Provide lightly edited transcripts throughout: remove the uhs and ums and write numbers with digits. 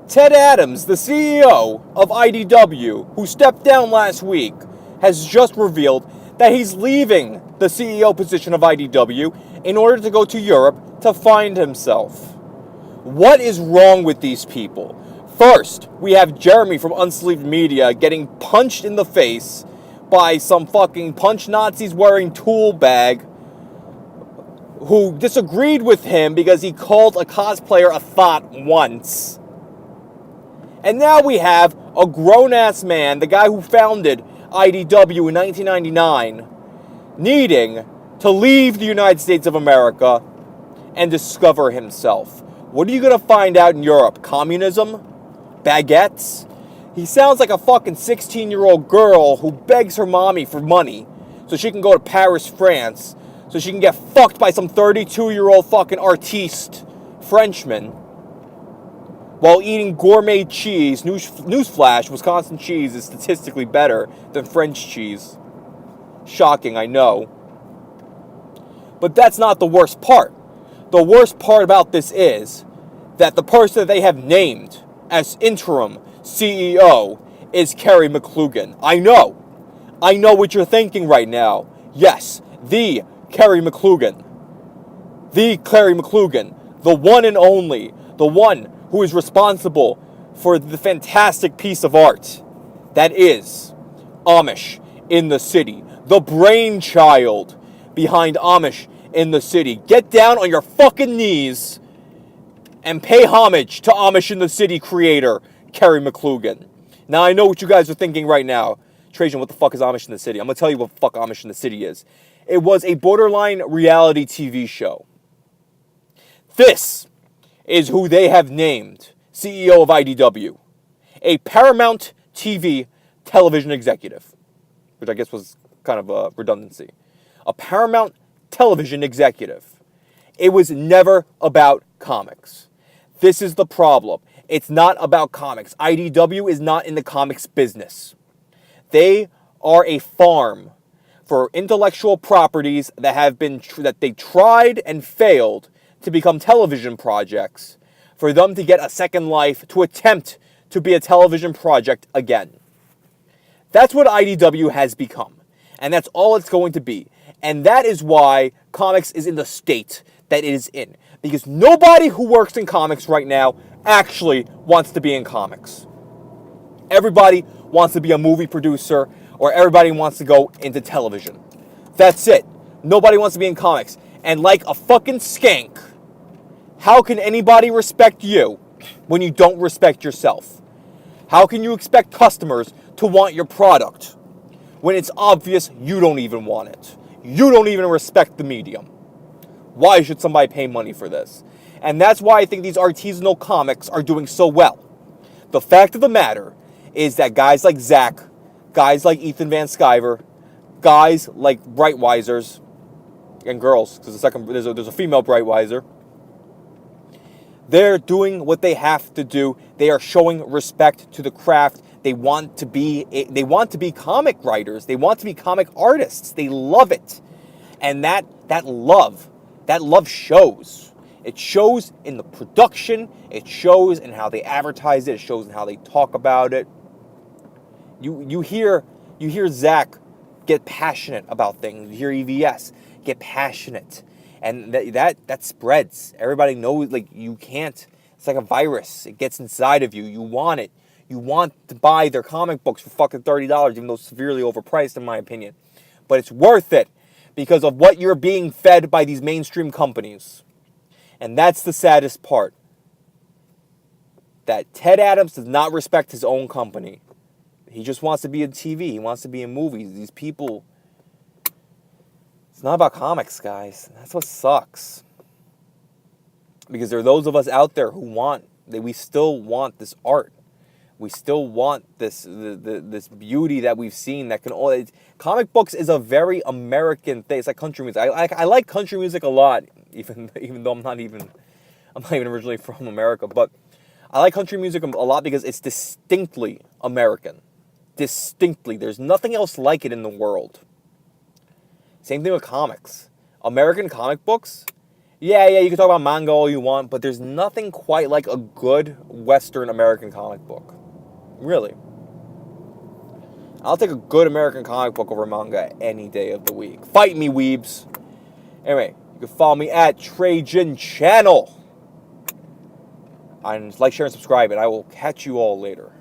Ted Adams, the CEO of IDW, who stepped down last week, has just revealed that he's leaving the CEO position of IDW in order to go to Europe to find himself. What is wrong with these people? First, we have Jeremy from Unsleeved Media getting punched in the face by some fucking punch Nazis wearing tool bag who disagreed with him because he called a cosplayer a thought once. And now we have a grown-ass man, the guy who founded IDW in 1999, needing to leave the United States of America and discover himself. What are you going to find out in Europe? Communism? Baguettes? He sounds like a fucking 16-year-old girl who begs her mommy for money so she can go to Paris, France, so she can get fucked by some 32-year-old fucking artiste Frenchman while eating gourmet cheese. Newsflash, Wisconsin cheese is statistically better than French cheese. Shocking, I know. But that's not the worst part. The worst part about this is that the person that they have named as interim CEO is Kerry McLugan. I know what you're thinking right now. Yes, the Kerry McLugan. The Kerry McLugan. The one and only. The one who is responsible for the fantastic piece of art that is Amish in the City. The brainchild behind Amish in the City. Get down on your fucking knees and pay homage to Amish in the City creator, Kerry McLugan. Now, I know what you guys are thinking right now. Trajan, what the fuck is Amish in the City? I'm going to tell you what the fuck Amish in the City is. It was a borderline reality TV show. This is who they have named CEO of IDW. A Paramount TV television executive. Which I guess was kind of a redundancy. A Paramount television executive. It was never about comics. This is the problem. It's not about comics. IDW is not in the comics business. They are a farm for intellectual properties that they tried and failed to become television projects, for them to get a second life to attempt to be a television project again. That's what IDW has become, and that's all it's going to be. And that is why comics is in the state that it is in, because nobody who works in comics right now actually wants to be in comics. Everybody wants to be a movie producer, or everybody wants to go into television. That's it. Nobody wants to be in comics. And like a fucking skank, how can anybody respect you when you don't respect yourself? How can you expect customers to want your product when it's obvious you don't even want it? You don't even respect the medium. Why should somebody pay money for this? And that's why I think these artisanal comics are doing so well. The fact of the matter is that guys like Zach, guys like Ethan Van Sciver, guys like Brightwisers, and girls, because there's a female Brightwiser, they're doing what they have to do. They are showing respect to the craft. They want to be comic writers. They want to be comic artists. They love it. And that love shows. It shows in the production. It shows in how they advertise it. It shows in how they talk about it. You hear Zach get passionate about things. You hear EVS get passionate. And that spreads. Everybody knows, like, you can't. It's like a virus. It gets inside of you. You want it. You want to buy their comic books for fucking $30, even though it's severely overpriced, in my opinion. But it's worth it because of what you're being fed by these mainstream companies. And that's the saddest part. That Ted Adams does not respect his own company. He just wants to be in TV. He wants to be in movies. These people... It's not about comics, guys. That's what sucks. Because there are those of us out there who we still want this art. We still want this beauty that we've seen that can comic books is a very American thing. It's like country music. I like country music a lot, even though I'm not even originally from America, but I like country music a lot because it's distinctly American. Distinctly. There's nothing else like it in the world. Same thing with comics. American comic books, Yeah, you can talk about manga all you want, but there's nothing quite like a good Western American comic book. Really. I'll take a good American comic book over manga any day of the week. Fight me, weebs. Anyway, you can follow me at Trajan Channel. And like, share, and subscribe, and I will catch you all later.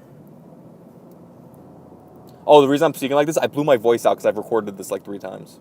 Oh, the reason I'm speaking like this, I blew my voice out because I've recorded this like 3 times.